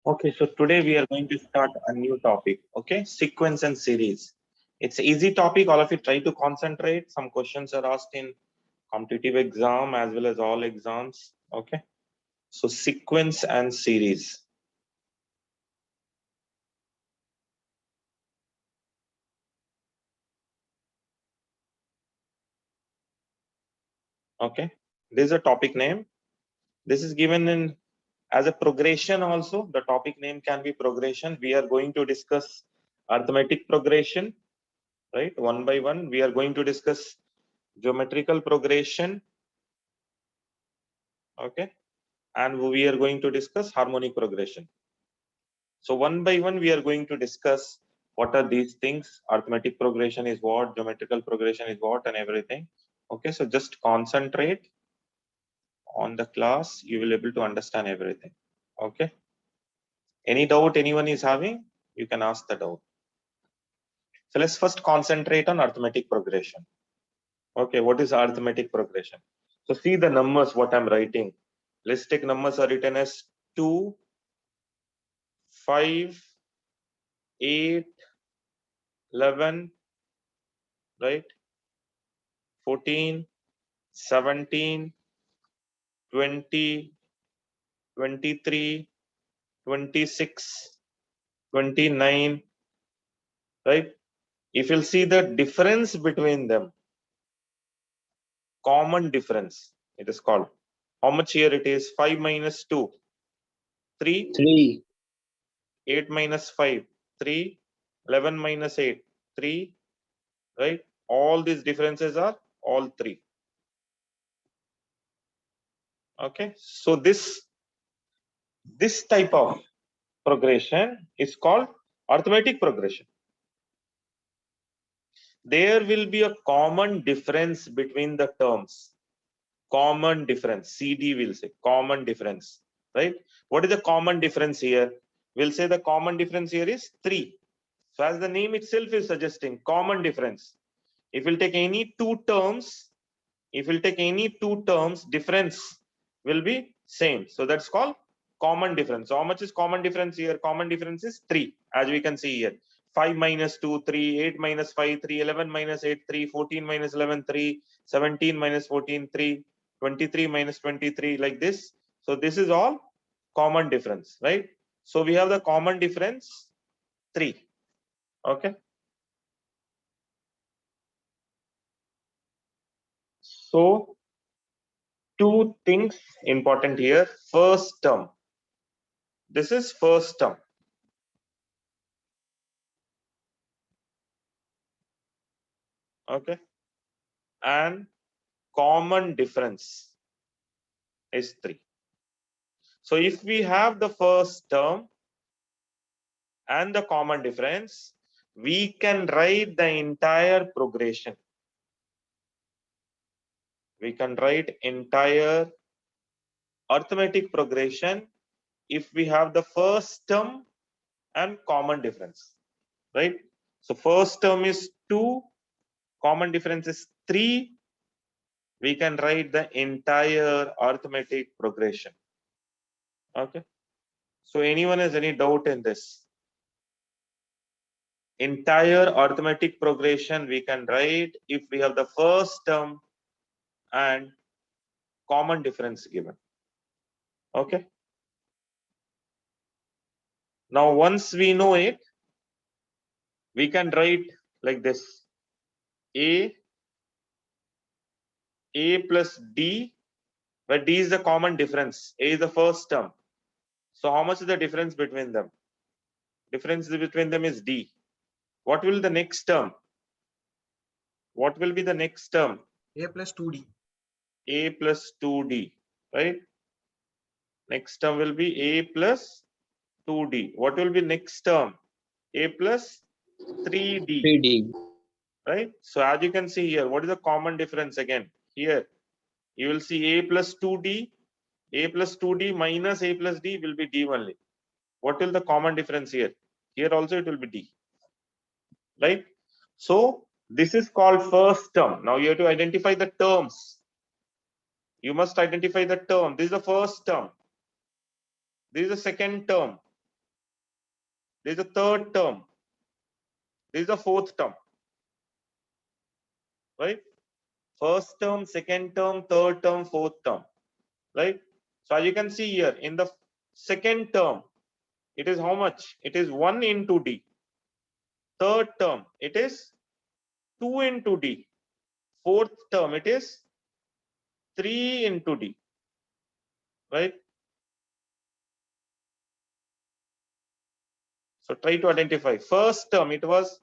Okay, so today we are going to start a new topic. Okay, sequence and series. It's an easy topic. All of you try to concentrate. Some questions are asked in competitive exam as well as all exams. Okay, so sequence and series. Okay, this is a topic name. This is given in as a progression also. The topic name can be progression. We are going to discuss arithmetic progression, right? One by one. We are going to discuss geometrical progression. Okay, and we are going to discuss harmonic progression. So one by one, we are going to discuss what are these things. Arithmetic progression is what, geometrical progression is what, and everything. Okay, so just concentrate on the class. You will be able to understand everything. Okay. Any doubt anyone is having, you can ask the doubt. So let's first concentrate on arithmetic progression. Okay, what is arithmetic progression? So see the numbers, what I'm writing. Let's take numbers are written as 2, 5, 8, 11, right? 14, 17, 20, 23, 26, 29, right? If you'll see the difference between them, common difference, it is called. How much here it is? 5 minus 2, 3, 3, 8 minus 5, 3, 11 minus 8, 3, right? All these differences are all 3. Okay, so this type of progression is called arithmetic progression. There will be a common difference between the terms. Common difference, CD will say common difference, right? What is the common difference here? We'll say the common difference here is 3. So as the name itself is suggesting, common difference. If we'll take any two terms, difference will be same. So that's called common difference. So how much is common difference here? Common difference is 3, as we can see here. 5 minus 2, 3, 8 minus 5, 3, 11 minus 8, 3, 14 minus 11, 3, 17 minus 14, 3, 23 minus 23, like this. So this is all common difference, right? So we have the common difference 3. Okay. So two things important here. First term. This is first term. Okay. And common difference is 3. So if we have the first term and the common difference, we can write the entire progression. We can write entire arithmetic progression if we have the first term and common difference, right? So first term is 2, common difference is 3. We can write the entire arithmetic progression. Okay. So anyone has any doubt in this? Entire arithmetic progression we can write if we have the first term and common difference given. Okay. Now once we know it, we can write like this: a plus d, where d is the common difference, a is the first term. So how much is the difference between them? Difference between them is d. What will the next term? What will be the next term? A plus 2D. A plus 2d, right? Next term will be a plus 2d. What will be next term? A plus 3d, 3D. right? So as you can see here, what is the common difference again? Here, you will see a plus 2d, a plus 2d minus a plus d will be d only. What will the common difference here? Here also it will be d, right? So this is called first term. Now you have to identify the terms. You must identify the term. This is the first term. This is the second term. There is a third term. There is a fourth term. Right? First term, second term, third term, fourth term. Right? So as you can see here, in the second term, it is how much? It is 1 into D. Third term, it is 2 into D. Fourth term, it is 3 into D. Right? So try to identify. First term, it was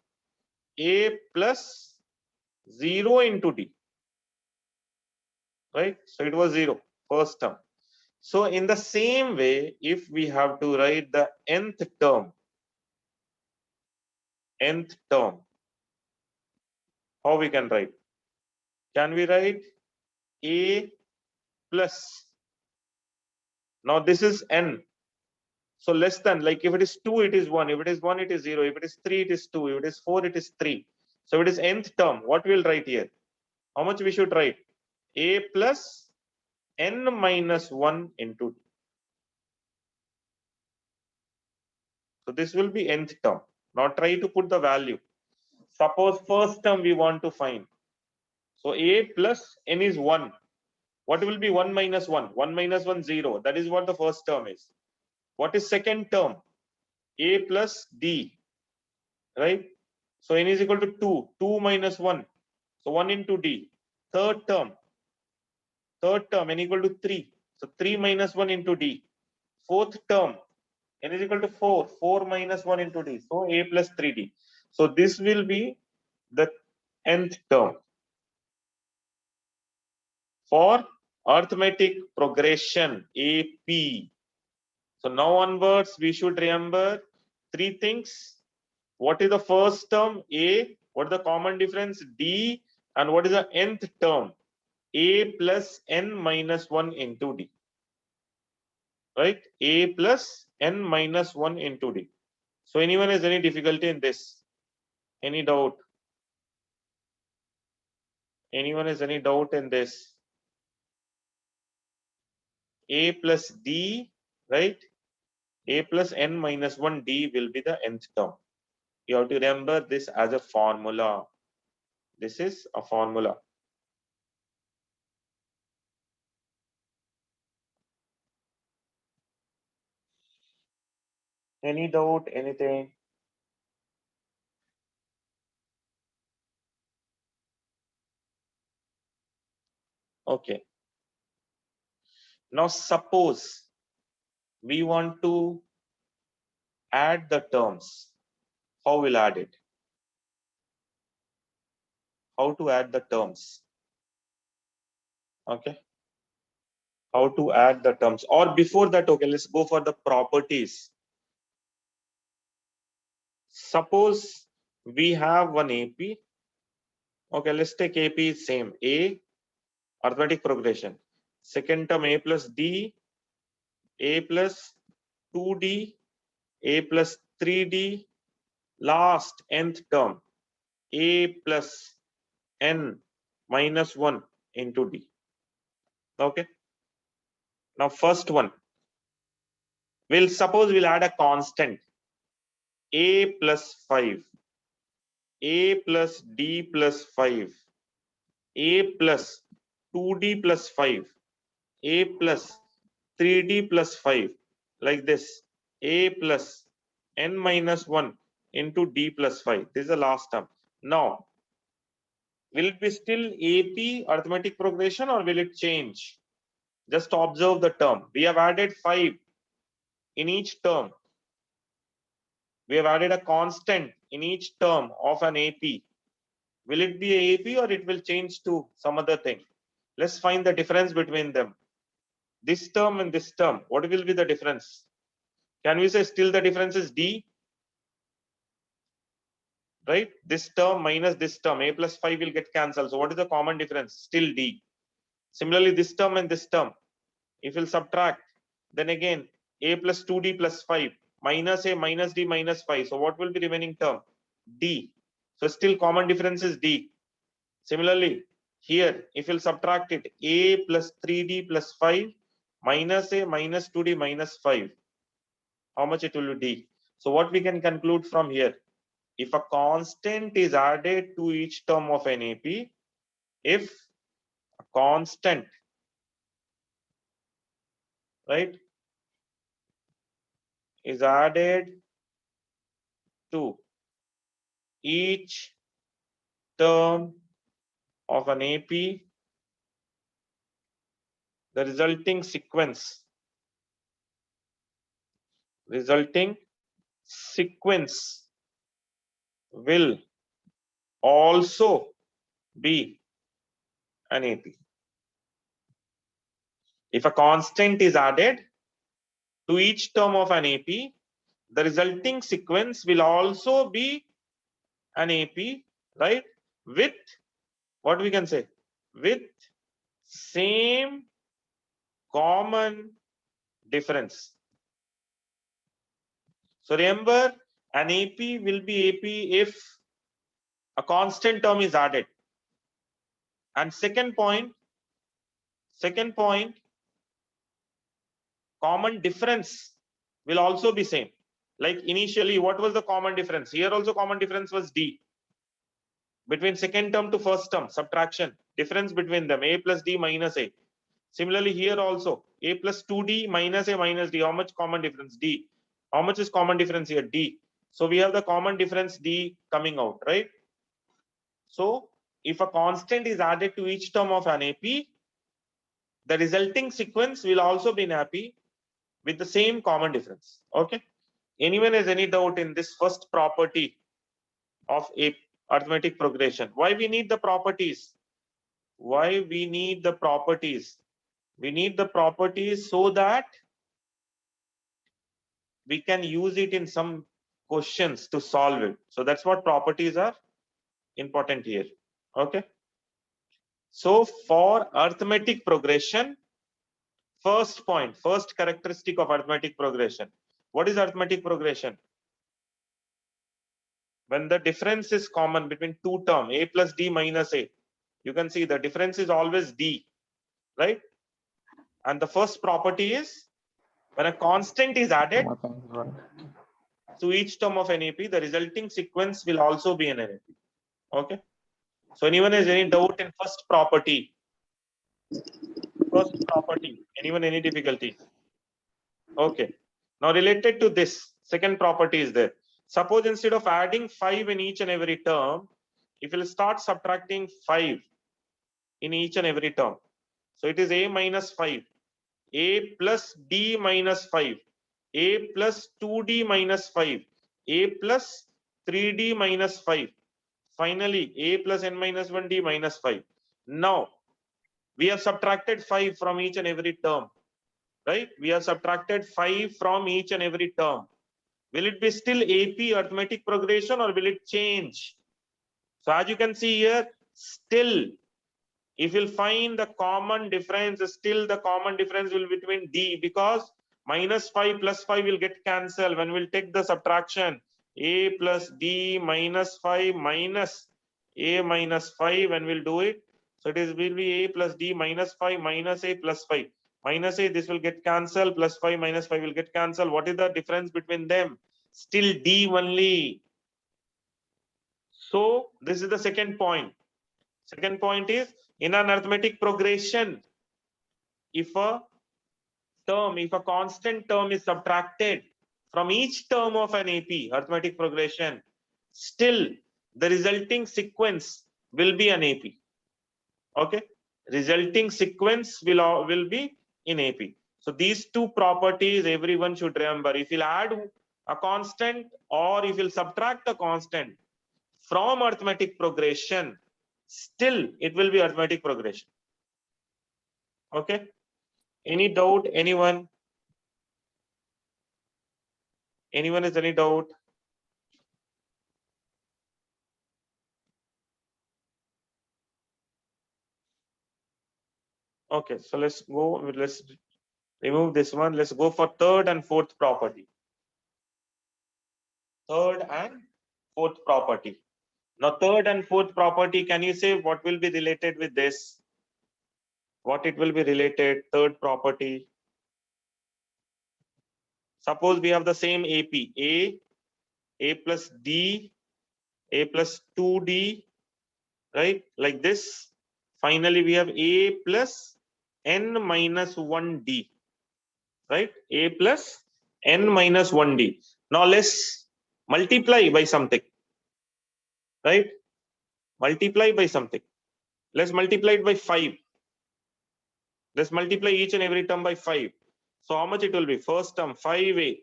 A plus 0 into D. Right? So it was 0, first term. So in the same way, if we have to write the nth term, how we can write? Can we write A plus? Now this is n. So less than, like if it is 2, it is 1. If it is 1, it is 0. If it is 3, it is 2. If it is 4, it is 3. So if it is nth term, what we'll write here? How much we should write? A plus n minus 1 into D. So this will be nth term. Now try to put the value. Suppose first term we want to find. So A plus n is 1. What will be 1 minus 1? 1 minus 1, 0. That is what the first term is. What is second term? A plus D. Right? So n is equal to 2. 2 minus 1. So 1 into D. Third term n equal to 3. So 3 minus 1 into D. Fourth term n is equal to 4. 4 minus 1 into D. So A plus 3D. So this will be the nth term for arithmetic progression AP. So now onwards, we should remember 3 things. What is the first term? A. What is the common difference? D. And what is the nth term? A plus n minus 1 into D. Right? A plus n minus 1 into D. So anyone has any difficulty in this? Any doubt? Anyone has any doubt in this? A plus D, right? A plus n minus 1 D will be the nth term. You have to remember this as a formula. This is a formula. Any doubt, anything? Okay. Now suppose we want to add the terms. How we'll add it? How to add the terms? Okay. How to add the terms? Or before that, okay, let's go for the properties. Suppose we have one AP. Okay, let's take AP same. A, arithmetic progression. Second term A plus D, A plus 2D, A plus 3D, last nth term A plus n minus 1 into D. Okay. Now first one, we'll add a constant A plus 5, A plus D plus 5, A plus 2D plus 5, A plus 3D plus 5, like this. A plus n minus 1 into D plus 5. This is the last term. Now, will it be still AP arithmetic progression or will it change? Just observe the term. We have added 5 in each term. We have added a constant in each term of an AP. Will it be a AP or it will change to some other thing? Let's find the difference between them. This term and this term, what will be the difference? Can we say still the difference is D? Right? This term minus this term, A plus 5 will get cancelled. So what is the common difference? Still D. Similarly, this term and this term, if we'll subtract, then again, A plus 2D plus 5 minus A minus D minus 5. So what will be remaining term? D. So still common difference is D. Similarly, here, if you'll subtract it, A plus 3D plus 5 minus A minus 2D minus 5. How much it will be D? So what we can conclude from here? If a constant is added to each term of an AP, if a constant, right, is added to each term of an AP, the resulting sequence will also be an AP. If a constant is added to each term of an AP, the resulting sequence will also be an AP, right? With what we can say? With same common difference. So remember, an AP will be AP if a constant term is added. And second point, common difference will also be same. Like initially, what was the common difference? Here also common difference was D. Between second term to first term, subtraction, difference between them, A plus D minus A. Similarly, here also, A plus 2D minus A minus D. How much common difference? D. How much is common difference here? D. So we have the common difference D coming out, right? So if a constant is added to each term of an AP, the resulting sequence will also be an AP with the same common difference. Okay. Anyone has any doubt in this first property of a arithmetic progression? Why we need the properties? Why we need the properties? We need the properties so that we can use it in some questions to solve it. So that's what properties are important here. Okay. So for arithmetic progression, first point, first characteristic of arithmetic progression. What is arithmetic progression? When the difference is common between two terms, A plus D minus A, you can see the difference is always D, right? And the first property is when a constant is added to each term of an AP, the resulting sequence will also be an AP. Okay. So anyone has any doubt in first property? First property. Anyone any difficulty? Okay. Now related to this, second property is there. Suppose instead of adding 5 in each and every term, if we'll start subtracting 5 in each and every term. So it is A minus 5, A plus D minus 5, A plus 2D minus 5, A plus 3D minus 5. Finally, A plus n minus 1D minus 5. Now, we have subtracted 5 from each and every term, right? We have subtracted 5 from each and every term. Will it be still AP arithmetic progression or will it change? So as you can see here, still, if you'll find the common difference, still the common difference will be between D, because minus 5 plus 5 will get cancelled when we'll take the subtraction. A plus D minus 5 minus A minus 5 when we'll do it. So it is will be A plus D minus 5 minus A plus 5. Minus A, this will get cancelled, plus 5 minus 5 will get cancelled. What is the difference between them? Still D only. So this is the second point. Second point is, in an arithmetic progression, if a constant term is subtracted from each term of an AP, arithmetic progression, still the resulting sequence will be an AP. Okay, resulting sequence will be in AP. So these two properties everyone should remember. If you'll add a constant or if you'll subtract a constant from arithmetic progression, still it will be arithmetic progression. Okay. Any doubt? Anyone? Anyone has any doubt? Okay, so let's go. Let's remove this one. Let's go for third and fourth property. Third and fourth property. Now, third and fourth property, can you say what will be related with this? What it will be related? Third property. Suppose we have the same AP, A a plus d, a plus 2d, right? Like this. Finally, we have a plus n minus 1d, right? A plus n minus 1d. Now let's multiply by something, right? Multiply by something. Let's multiply it by 5. Let's multiply each and every term by 5. So how much it will be? First term 5a,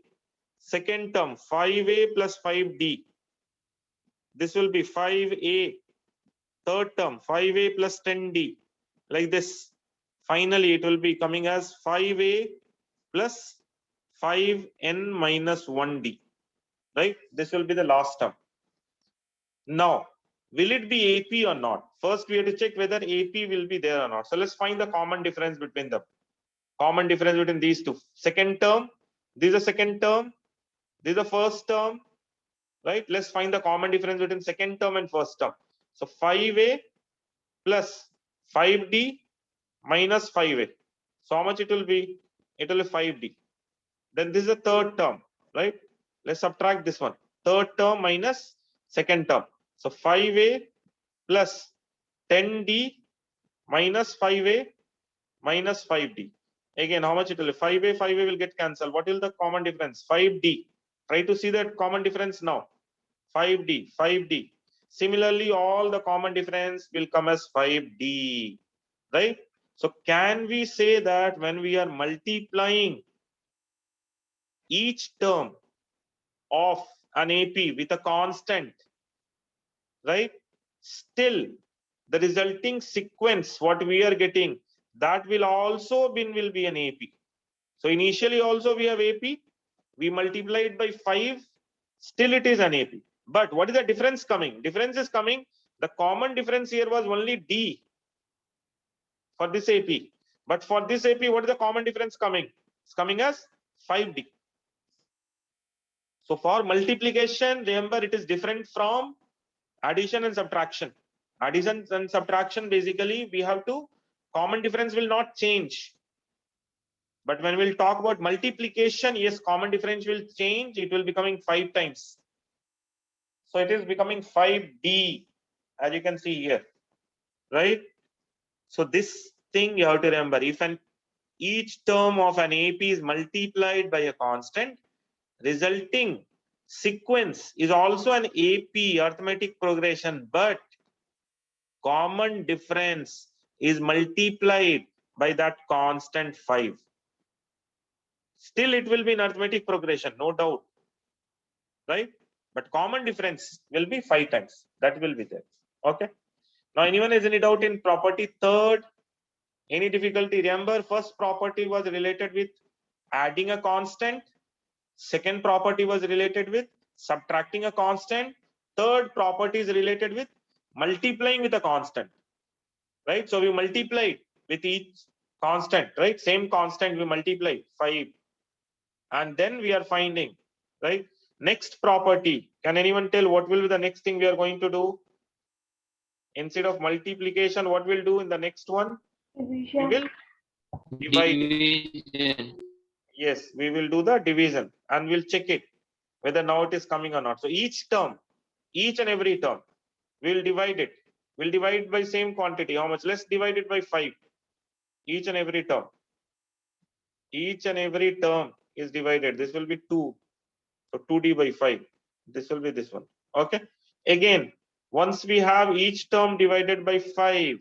second term 5a plus 5d. This will be 5a, third term 5a plus 10d, like this. Finally, it will be coming as 5a plus 5n minus 1d, right? This will be the last term. Now, will it be AP or not? First, we have to check whether AP will be there or not. So let's find the common difference between them. Common difference between these two. Second term, this is the second term, this is the first term, right? Let's find the common difference between second term and first term. So 5a plus 5d minus 5a. So how much it will be? It will be 5d. Then this is the third term, right? Let's subtract this one. Third term minus second term. So 5a plus 10d minus 5a minus 5d. Again, how much it will be? 5a, 5a will get cancelled. What is the common difference? 5d. Try to see that common difference now. 5d, 5d. Similarly, all the common difference will come as 5d, right? So can we say that when we are multiplying each term of an AP with a constant, right? Still, the resulting sequence, what we are getting, that will also will be an AP. So initially also we have AP, we multiply it by 5, still it is an AP. But what is the difference coming? Difference is coming, the common difference here was only D for this AP. But for this AP, what is the common difference coming? It's coming as 5D. So for multiplication, remember it is different from addition and subtraction. Addition and subtraction, basically we have to, common difference will not change. But when we'll talk about multiplication, yes, common difference will change. It will be becoming 5 times. So it is becoming 5D, as you can see here, right? So this thing you have to remember, if each term of an AP is multiplied by a constant, resulting sequence is also an AP, arithmetic progression, but common difference is multiplied by that constant 5. Still it will be an arithmetic progression, no doubt, right? But common difference will be 5 times. That will be there. Okay. Now, anyone has any doubt in property third? Any difficulty? Remember, first property was related with adding a constant. Second property was related with subtracting a constant. Third property is related with multiplying with a constant, right? So we multiplied with each constant, right? Same constant we multiply 5, and then we are finding, right? Next property. Can anyone tell what will be the next thing we are going to do? Instead of multiplication, what we'll do in the next one? Division. We will divide. Division. Yes, we will do the division and we'll check it whether now it is coming or not. So each term, each and every term, we'll divide it. We'll divide by same quantity. How much? Let's divide it by 5. Each and every term. Each and every term is divided. This will be 2. So 2d by 5. This will be this one. Okay. Again, once we have each term divided by 5,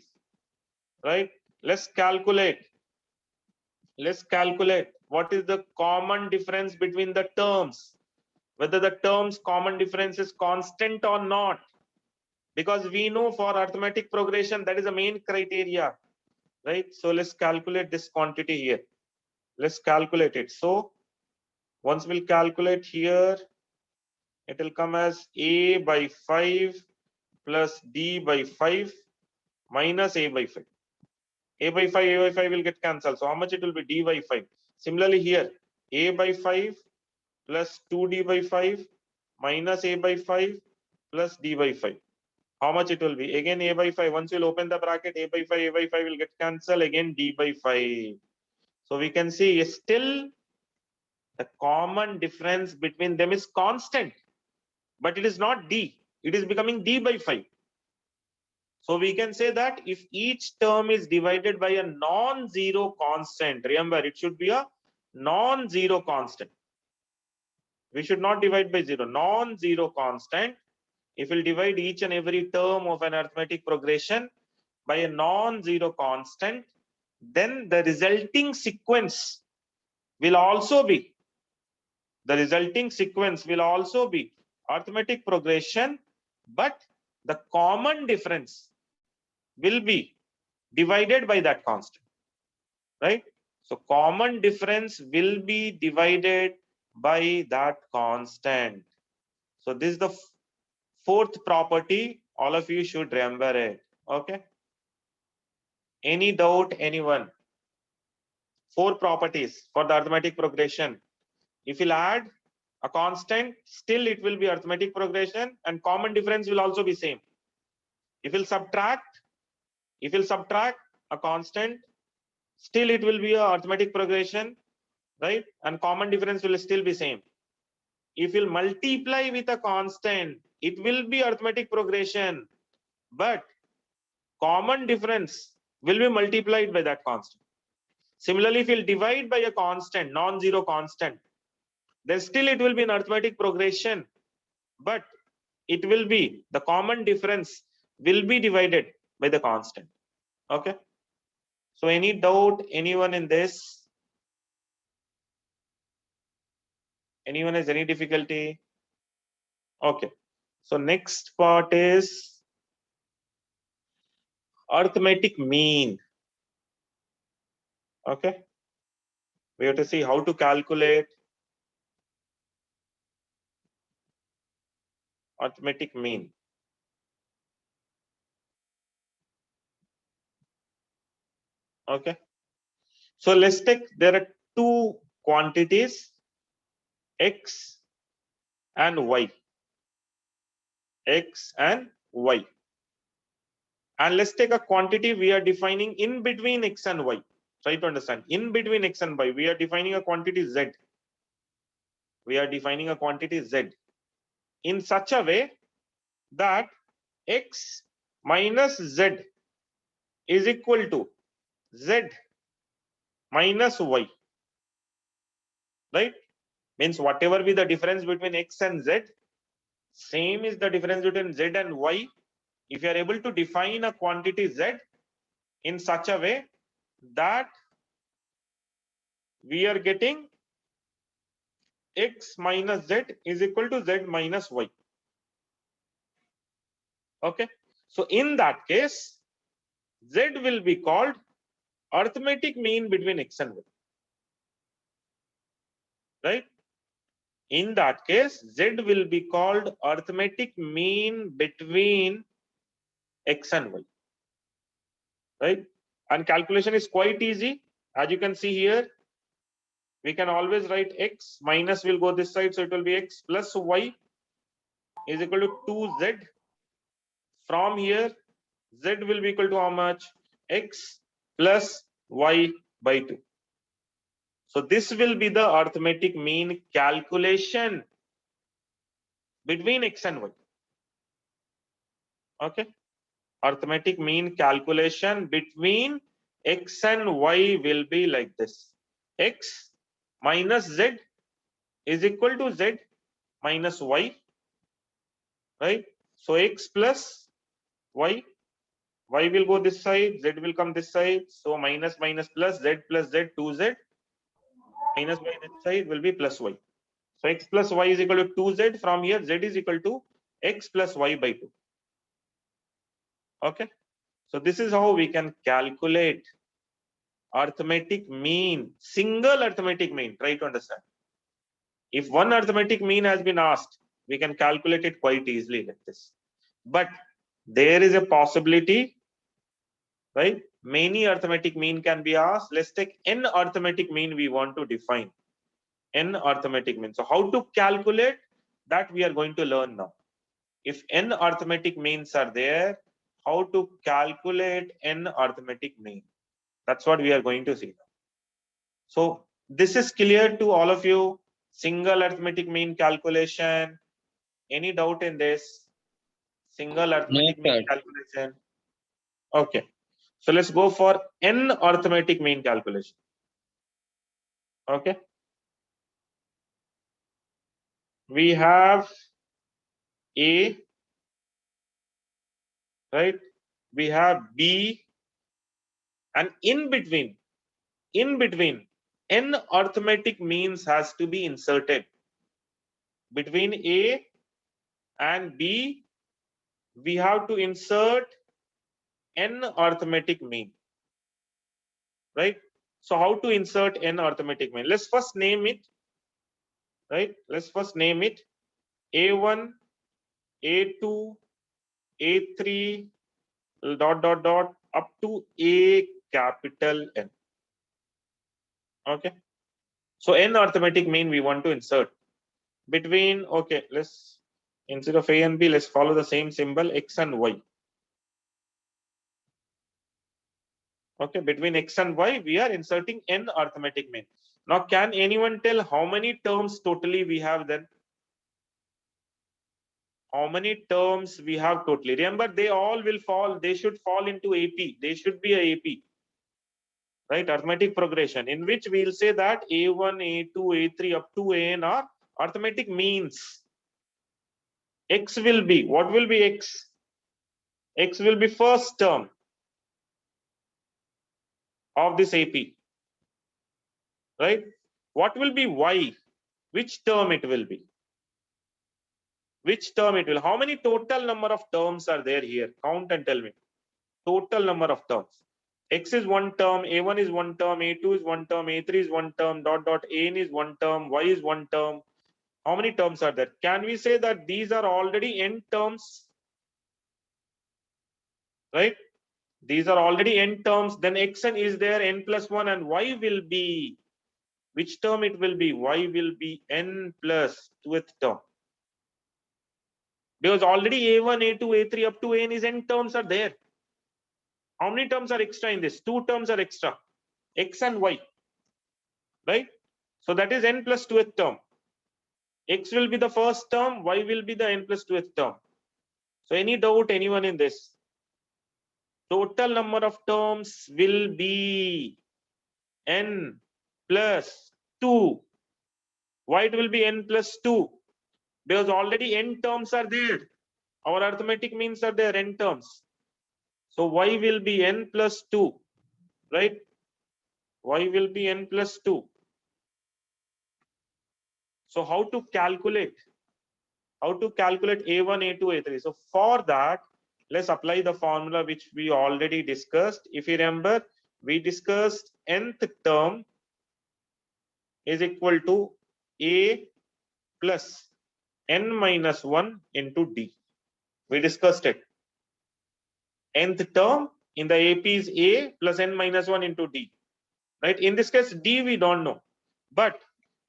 right? Let's calculate. Let's calculate what is the common difference between the terms, whether the terms common difference is constant or not, because we know for arithmetic progression that is the main criteria, right? So let's calculate this quantity here. Let's calculate it. So once we'll calculate here, it will come as a by 5 plus d by 5 minus a by 5. A by 5 will get cancelled. So how much it will be? D by 5. Similarly here, a by 5 plus 2d by 5 minus a by 5 plus d by 5. How much it will be? Again a by 5. Once you'll open the bracket, a by 5 will get cancelled. Again d by 5. So we can see still the common difference between them is constant. but it is not d. It is becoming d by 5. So we can say that if each term is divided by a non-zero constant, remember it should be a non-zero constant. We should not divide by 0. Non-zero constant. If we'll divide each and every term of an arithmetic progression by a non-zero constant, then the resulting sequence will also be arithmetic progression, but the common difference will be divided by that constant, right? So common difference will be divided by that constant. So this is the fourth property. All of you should remember it. Okay. Any doubt, anyone? 4 properties for the arithmetic progression. If you'll add a constant, still it will be arithmetic progression, and common difference will also be same. If you'll subtract a constant, still it will be a arithmetic progression, right? And common difference will still be same. If you'll multiply with a constant, it will be arithmetic progression, but common difference will be multiplied by that constant. Similarly, if you'll divide by a constant, non-zero constant, then still it will be an arithmetic progression, but it will be the common difference will be divided by the constant. Okay. So any doubt, anyone in this? Anyone has any difficulty? Okay. So next part is arithmetic mean. Okay. We have to see how to calculate arithmetic mean. Okay. So let's take, there are two quantities, x and y. X and y. And let's take a quantity we are defining in between x and y. Try to understand. In between x and y, we are defining a quantity z. We are defining a quantity z in such a way that x minus z is equal to z minus y. Right? Means whatever be the difference between x and z, same is the difference between z and y. If you are able to define a quantity z in such a way that we are getting x minus z is equal to z minus y. Okay. So in that case, z will be called arithmetic mean between x and y. Right? In that case, z will be called arithmetic mean between x and y. Right? And calculation is quite easy. As you can see here, we can always write x minus will go this side, so it will be x plus y is equal to 2z. From here, z will be equal to how much? X plus y by 2. So this will be the arithmetic mean calculation between x and y. Okay. Arithmetic mean calculation between x and y will be like this. X minus z is equal to z minus y. Right? So x plus y. Y will go this side, z will come this side. So minus minus plus z, 2z. Minus y this side will be plus y. So x plus y is equal to 2z. From here, z is equal to x plus y by 2. Okay. So this is how we can calculate arithmetic mean, single arithmetic mean. Try to understand. If one arithmetic mean has been asked, we can calculate it quite easily like this. But there is a possibility, right? Many arithmetic mean can be asked. Let's take n arithmetic mean we want to define. N arithmetic mean. So how to calculate that we are going to learn now. If n arithmetic means are there, how to calculate n arithmetic mean. That's what we are going to see now. So this is clear to all of you. Single arithmetic mean calculation, Any doubt in this? Single No, arithmetic mean sir. calculation. Okay. So let's go for n arithmetic mean calculation. Okay. We have A, right? We have B, and in between n arithmetic means has to be inserted. Between A and B, we have to insert n arithmetic mean, right? So how to insert n arithmetic mean? Let's first name it, right? Let's first name it A1, A2, A3, dot dot dot up to A capital N. Okay. So n arithmetic mean we want to insert between, okay, let's, instead of A and B, let's follow the same symbol, X and Y. Okay, between X and Y, we are inserting n arithmetic mean. Now, can anyone tell how many terms totally we have then? How many terms we have totally? Remember, they all will fall, they should fall into AP. They should be a AP, right? Arithmetic progression, in which we'll say that A1, A2, A3 up to AN are arithmetic means. X will be, what will be X? X will be first term of this AP, right? What will be Y? Which term it will be? Which term it will? How many total number of terms are there here? Count and tell me. Total number of terms. X is one term, A1 is one term, A2 is one term, A3 is one term, dot dot AN is one term, Y is one term. How many terms are there? Can we say that these are already n terms? Right? These are already n terms. Then Xn is there, n plus 1, and Y will be, which term it will be? Y will be n plus 2th term. Because already A1, A2, A3 up to N is n terms are there. How many terms are extra in this? 2 terms are extra, X and Y, right? So that is n plus 2th term. X will be the first term, Y will be the n plus 2th term. So any doubt, anyone in this? Total number of terms will be n plus 2. Why it will be n plus 2? Because already n terms are there. Our arithmetic means are there, n terms. So y will be n plus 2, right? Y will be n plus 2. So how to calculate? How to calculate A1, A2, A3? So for that, let's apply the formula which we already discussed. If you remember, we discussed nth term is equal to A plus n minus 1 into D. We discussed it. Nth term in the AP is A plus n minus 1 into D. Right? In this case, D we don't know. But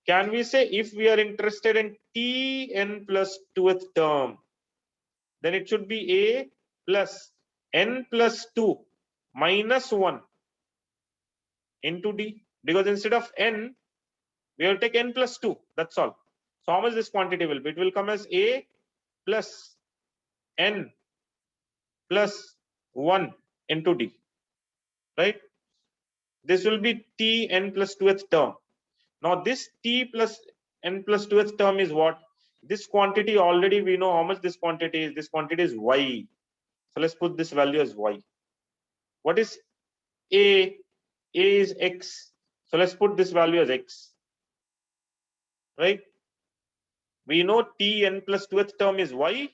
can we say if we are interested in Tn plus 2th term, then it should be A plus n plus 2 minus 1 into D. Because instead of n, we will take n plus 2. That's all. So how much this quantity will be? It will come as A plus n plus 1 into D. Right? This will be T n plus 2th term. Now this T plus n plus 2th term is what? This quantity already we know how much this quantity is. This quantity is Y. So let's put this value as Y. What is A? A is X. So let's put this value as X. Right? We know T n plus 2th term is Y.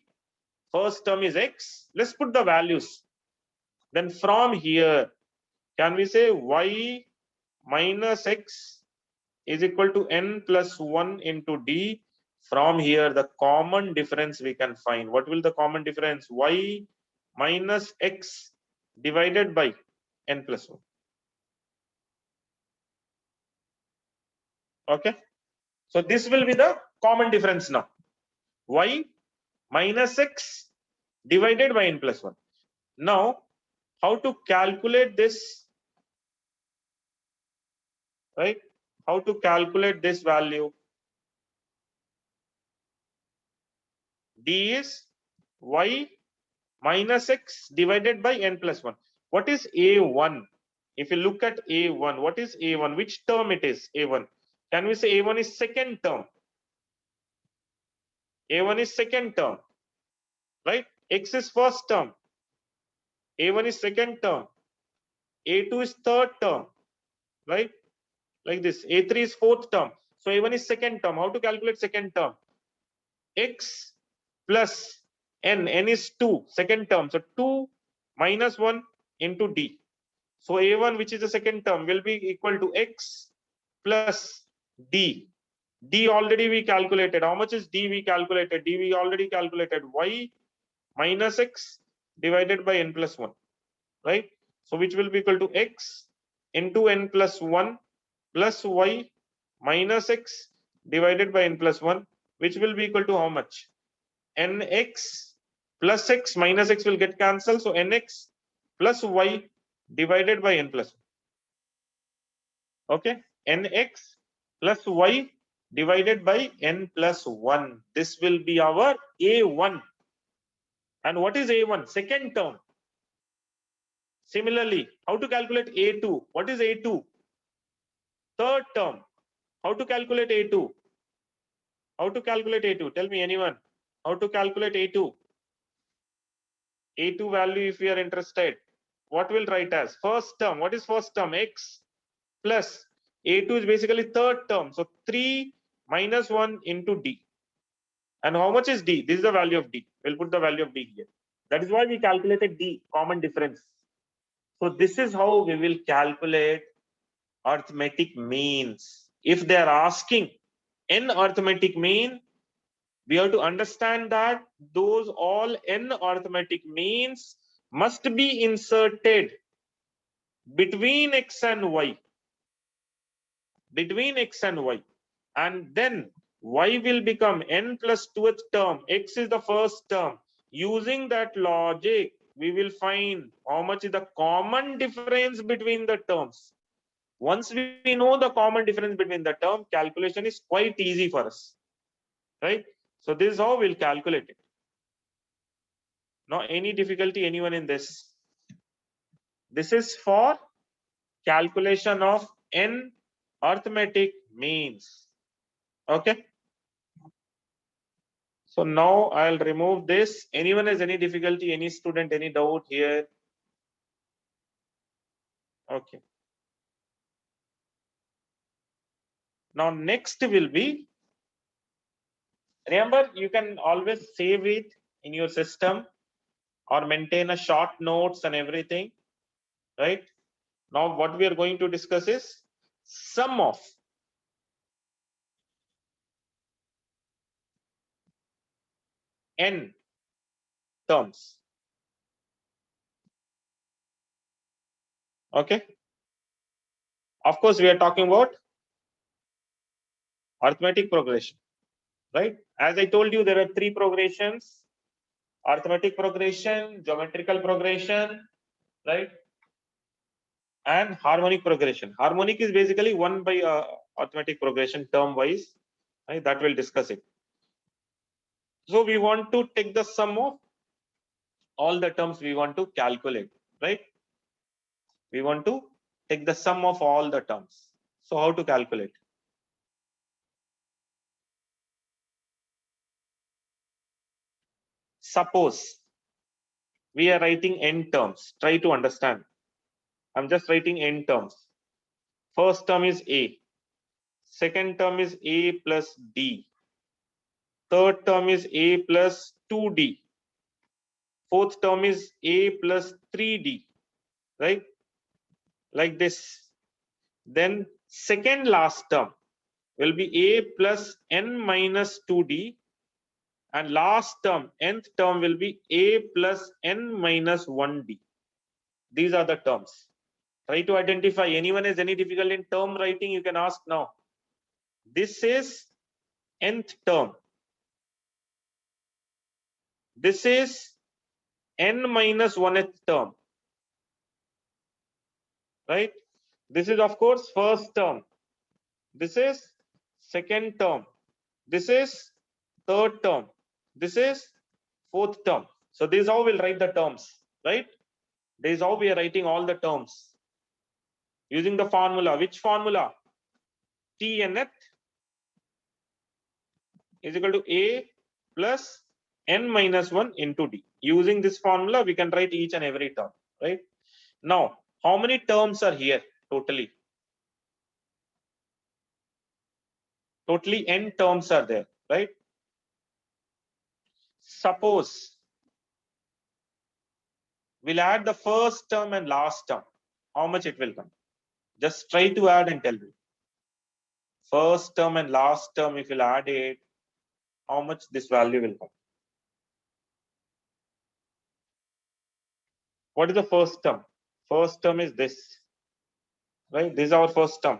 First term is X. Let's put the values. Then from here, can we say Y minus X is equal to n plus 1 into D? From here, the common difference we can find. What will the common difference? Y minus X divided by n plus 1. Okay. So this will be the common difference now. Y minus X divided by n plus 1. Now, how to calculate this? Right? How to calculate this value? D is y minus x divided by n plus 1. What is A1? If you look at A1, what is A1? Which term it is? A1. Can we say A1 is second term? A1 is second term, right? X is first term. A1 is second term. A2 is third term, right? Like this. A3 is fourth term. So A1 is second term. How to calculate second term? X plus n. N is 2, second term. So 2 minus 1 into D. So A1, which is the second term, will be equal to X plus D. D already we calculated. How much is D we calculated? D we already calculated. Y minus X divided by n plus 1. Right? So which will be equal to X into n plus 1 plus Y minus X divided by n plus 1, which will be equal to how much? Nx plus X minus X will get cancelled. So Nx plus Y divided by n plus 1. Okay, Nx plus Y divided by n plus 1. This will be our A1. And what is A1? Second term. Similarly, how to calculate A2? What is A2? Third term. How to calculate A2? How to calculate A2? Tell me, anyone. How to calculate A2? A2 value, if you are interested. What will write as? First term. What is first term? X plus A2 is basically third term. So 3 minus 1 into D. And how much is D? This is the value of D. We'll put the value of D here. That is why we calculated D, common difference. So this is how we will calculate arithmetic means. If they are asking n arithmetic mean, we have to understand that those all n arithmetic means must be inserted between x and y. Between x and y. And then y will become n plus 2th term. X is the first term. Using that logic, we will find how much is the common difference between the terms. Once we know the common difference between the term, calculation is quite easy for us, right? So this is how we'll calculate it. Now, any difficulty, anyone in this? This is for calculation of n arithmetic means. Okay. So now I'll remove this. Anyone has any difficulty, any student, any doubt here? Okay. Now next will be, remember, you can always save it in your system or maintain a short notes and everything, right? Now what we are going to discuss is sum of n terms. Okay. Of course, we are talking about arithmetic progression, right? As I told you, there are 3 progressions: arithmetic progression, geometrical progression, right? And harmonic progression. Harmonic is basically 1 by arithmetic progression term wise, right? That we'll discuss it. So we want to take the sum of all the terms we want to calculate, right? We want to take the sum of all the terms. So how to calculate? Suppose we are writing n terms. Try to understand. I'm just writing n terms. First term is A. Second term is A plus D. Third term is A plus 2D. Fourth term is A plus 3D, right? Like this. Then second last term will be A plus n minus 2D. And last term, nth term will be A plus n minus 1D. These are the terms. Try to identify. Anyone has any difficulty in term writing, you can ask now. This is nth term. This is n minus 1th term, right? This is of course first term. This is second term. This is third term. This is fourth term. So this is how we'll write the terms, right? This is how we are writing all the terms using the formula. Which formula? T nth is equal to A plus n minus 1 into D. Using this formula, we can write each and every term, right? Now, how many terms are here totally? Totally n terms are there, right? Suppose we'll add the first term and last term. How much it will come? Just try to add and tell me. First term and last term, if you'll add it, how much this value will come? What is the first term? First term is this, right? This is our first term.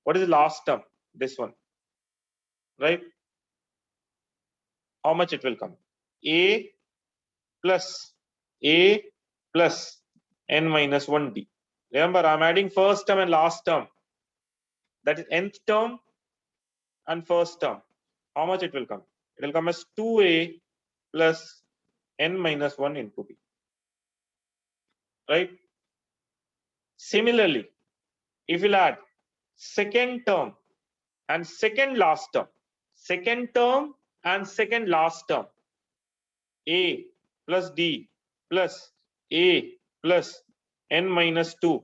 What is the last term? This one, right? How much it will come? A plus A plus n minus 1D. Remember, I'm adding first term and last term. That is nth term and first term. How much it will come? It will come as 2A plus n minus 1 into D. Right? Similarly, if we'll add second term and second last term, second term and second last term, A plus D plus A plus n minus 2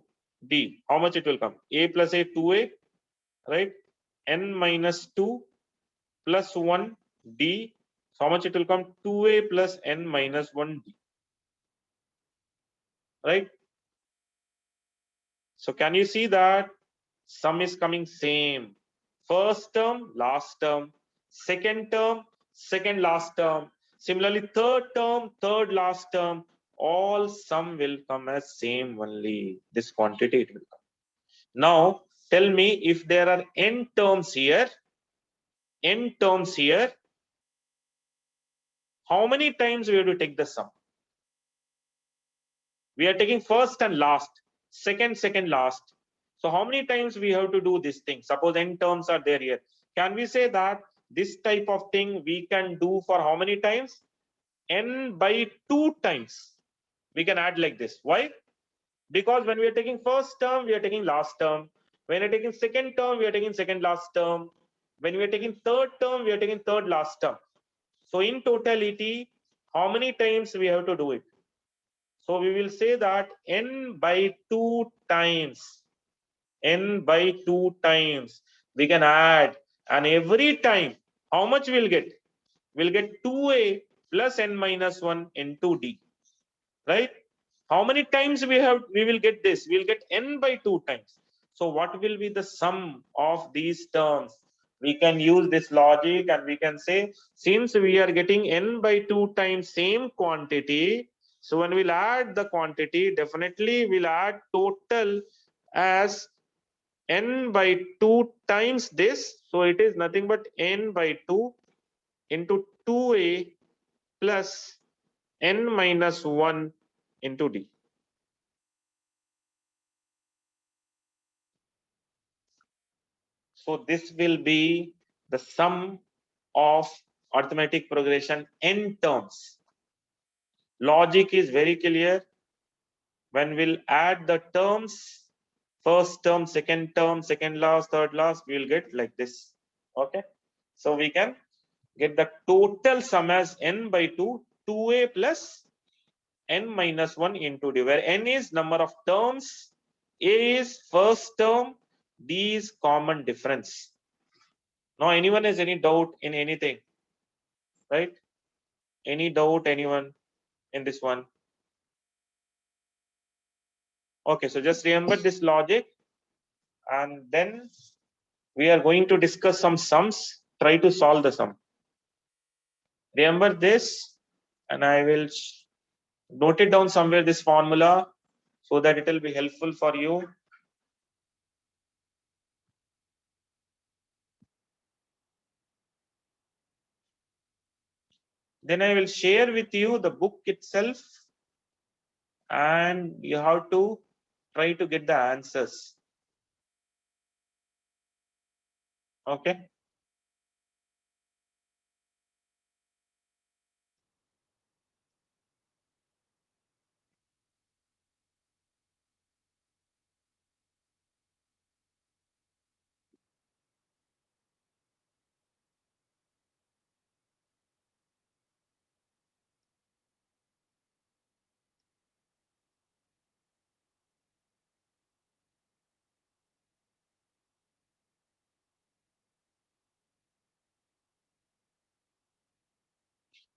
D, how much it will come? A plus A, 2A, right? N minus 2 plus 1 D, so how much it will come? 2A plus n minus 1 D, right? So can you see that sum is coming same? First term, last term, second term, second last term. Similarly, third term, third last term, all sum will come as same only. This quantity it will come. Now, tell me if there are n terms here, how many times we have to take the sum? We are taking first and last, second, last. So how many times we have to do this thing? Suppose n terms are there here. Can we say that this type of thing we can do for how many times? N by 2 times. We can add like this. Why? Because when we are taking first term, we are taking last term. When we are taking second term, we are taking second last term. When we are taking third term, we are taking third last term. So in totality, how many times we have to do it? So we will say that n by 2 times, we can add, and every time, how much we'll get? We'll get 2A plus n minus 1 into D, right? How many times we will get this? We'll get n by 2 times. So what will be the sum of these terms? We can use this logic and we can say, since we are getting n by 2 times same quantity, so when we'll add the quantity, definitely we'll add total as n by 2 times this. So it is nothing but n by 2 into 2A plus n minus 1 into D. So this will be the sum of arithmetic progression n terms. Logic is very clear. When we'll add the terms, first term, second last, third last, we will get like this. Okay. So we can get the total sum as n by 2, 2A plus n minus 1 into D, where n is number of terms, A is first term, D is common difference. Now, anyone has any doubt in anything, right? Any doubt, anyone in this one? Okay, so just remember this logic, and then we are going to discuss some sums. Try to solve the sum. Remember this, and I will note it down somewhere, this formula, so that it will be helpful for you. Then I will share with you the book itself, and you have to try to get the answers. Okay.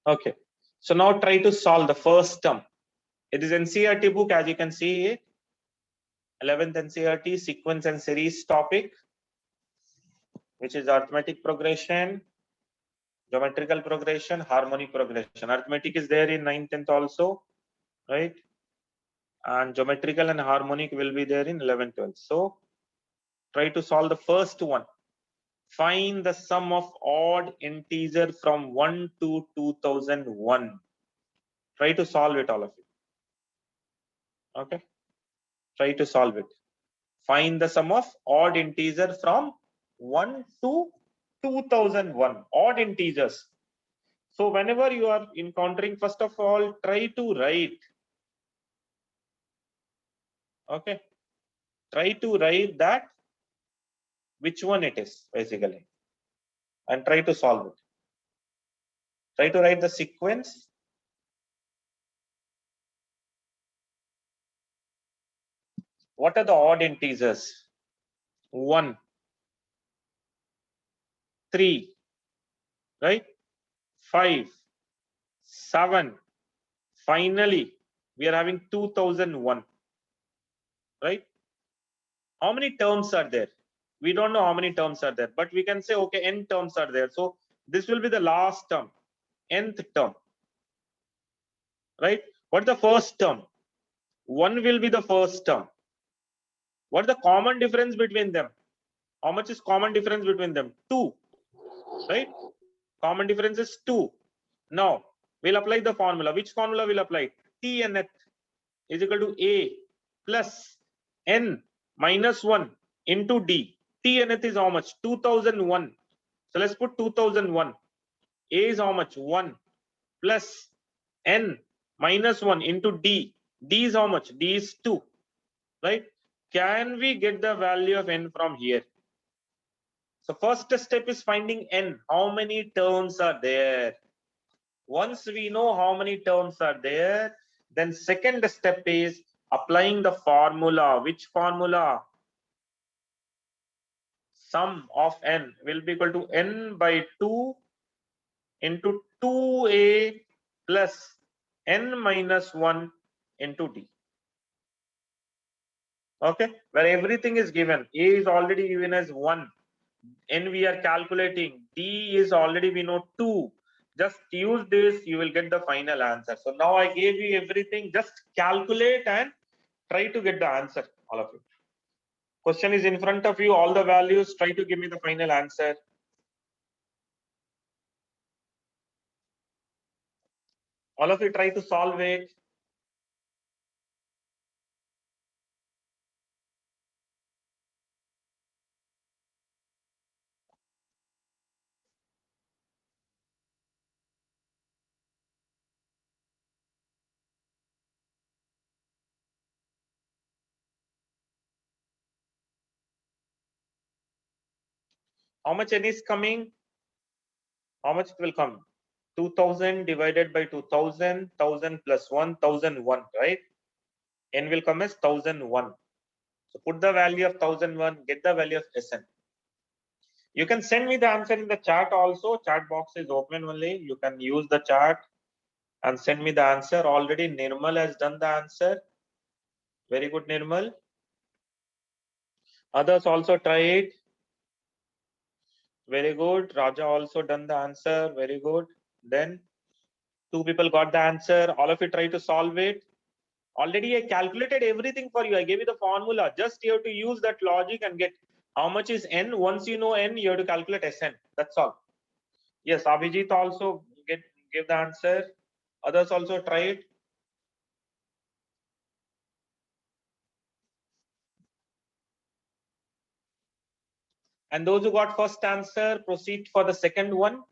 Okay. So now try to solve the first term. It is NCERT book, as you can see it. 11th NCERT sequence and series topic, which is arithmetic progression, geometrical progression, harmonic progression. Arithmetic is there in 9th, 10th also, right? And geometrical and harmonic will be there in 11th, 12th. So try to solve the first one. Find the sum of odd integer from 1 to 2001. Try to solve it, all of you. Okay. Try to solve it. Find the sum of odd integer from 1 to 2001. Odd integers. So whenever you are encountering, first of all, try to write. Okay. Try to write that which one it is, basically, and try to solve it. Try to write the sequence. What are the odd integers? 1, 3, right? 5, 7. Finally, we are having 2001, right? How many terms are there? We don't know how many terms are there, but we can say, okay, n terms are there. So this will be the last term, nth term, right? What is the first term? 1 will be the first term. What is the common difference between them? How much is common difference between them? 2, right? Common difference is 2. Now we'll apply the formula. Which formula will apply? T nth is equal to A plus n minus 1 into D. T nth is how much? 2001. So let's put 2001. A is how much? 1 plus n minus 1 into D. D is how much? D is 2. Right? Can we get the value of n from here? So first step is finding n. How many terms are there? Once we know how many terms are there, then second step is applying the formula. Which formula? Sum of n will be equal to n by 2 into 2a plus n minus 1 into d. Okay, where everything is given. A is already given as 1. N we are calculating. D is already we know 2. Just use this, you will get the final answer. So now I gave you everything. Just calculate and try to get the answer, all of you. Question is in front of you, all the values. Try to give me the final answer. All of you try to solve it. How much n is coming? How much it will come? 2000 divided by 2000, 1000 plus 1, 1001, right? N will come as 1001. So put the value of 1001, get the value of Sn. You can send me the answer in the chat also. Chat box is open only. You can use the chat and send me the answer. Already Nirmal has done the answer. Very good, Nirmal. Others also try it. Very good. Raja also done the answer. Very good. Then 2 people got the answer. All of you try to solve it. Already I calculated everything for you. I gave you the formula. Just you have to use that logic and get how much is n. Once you know n, you have to calculate Sn. That's all. Yes, Abhijit also give the answer. Others also try it. And those who got first answer, proceed for the second one.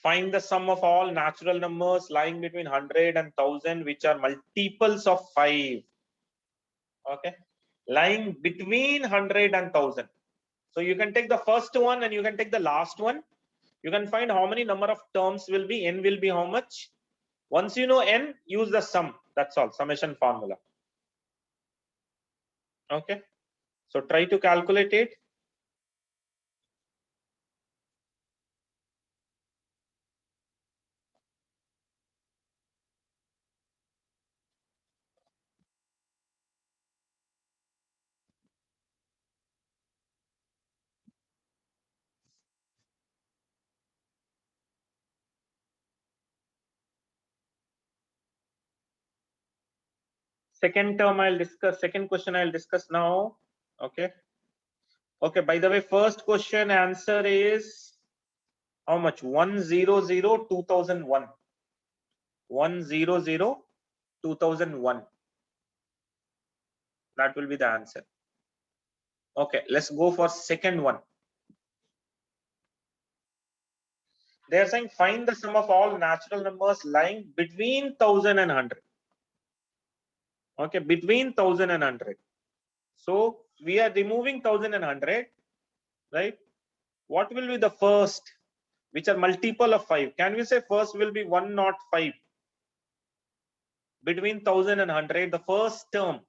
Find the sum of all natural numbers lying between 100 and 1000, which are multiples of 5. Okay, lying between 100 and 1000. So you can take the first one and you can take the last one. You can find how many number of terms will be. N will be how much? Once you know n, use the sum. That's all. Summation formula. Okay. So try to calculate it. Second term I'll discuss, second question I'll discuss now. Okay. Okay, by the way, first question answer is how much? 1002001. 1002001. That will be the answer. Okay, let's go for second one. They are saying find the sum of all natural numbers lying between 1000 and 100. Okay, between 1000 and 100. So we are removing 1000 and 100, right? What will be the first, which are multiple of 5? Can we say first will be 105? Between 1000 and 100, the first term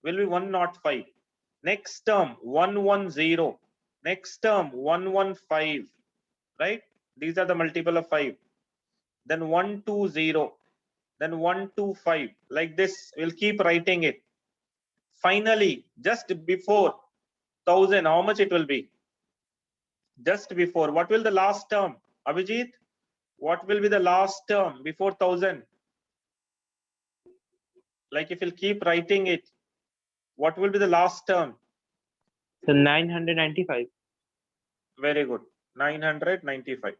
will be 105. Next term 110. Next term 115, right? These are the multiple of 5. Then 120, then 125. Like this, we'll keep writing it. Finally, just before 1000, how much it will be? Just before, what will the last term? Abhijit, what will be the last term before 1000? Like if you'll keep writing it, what will be the last term? So 995. Very good. 995.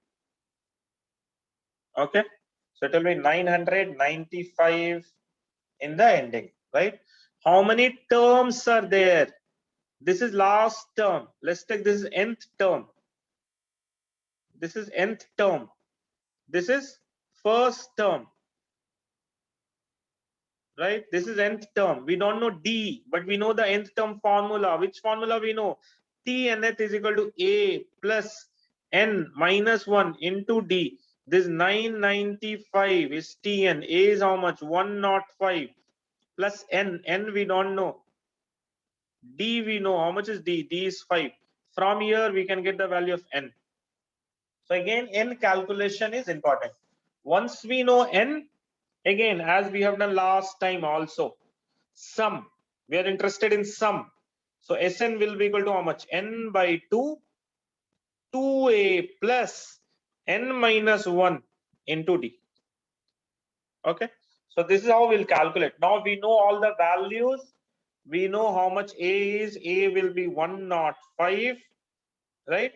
Okay. So it will be 995 in the ending, right? How many terms are there? This is last term. Let's take this is nth term. This is nth term. This is first term. Right? This is nth term. We don't know D, but we know the nth term formula. Which formula we know? T nth is equal to A plus N minus 1 into D. This 995 is Tn. A is how much? 105 plus N. N we don't know. D we know. How much is D? D is 5. From here we can get the value of N. So again, N calculation is important. Once we know N, again, as we have done last time also, sum. We are interested in sum. So Sn will be equal to how much? N by 2, 2a plus n minus 1 into d. Okay. So this is how we'll calculate. Now we know all the values. We know how much a is. A will be 105, right?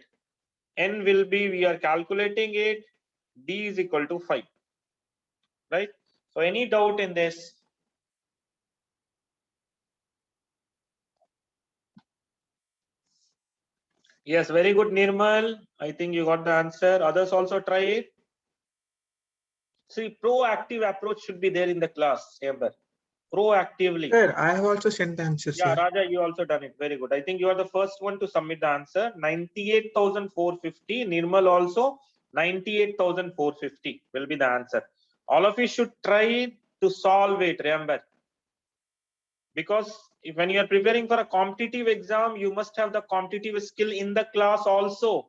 N will be, we are calculating it. D is equal to 5, right? So any doubt in this? Yes, very good, Nirmal. I think you got the answer. Others also try it. See, proactive approach should be there in the class, Amber. Proactively. Sir, I have also sent the answers. Yeah, Sir. Raja, you also done it. Very good. I think you are the first one to submit the answer. 98,450. Nirmal also 98,450 will be the answer. All of you should try to solve it, remember. Because when you are preparing for a competitive exam, you must have the competitive skill in the class also.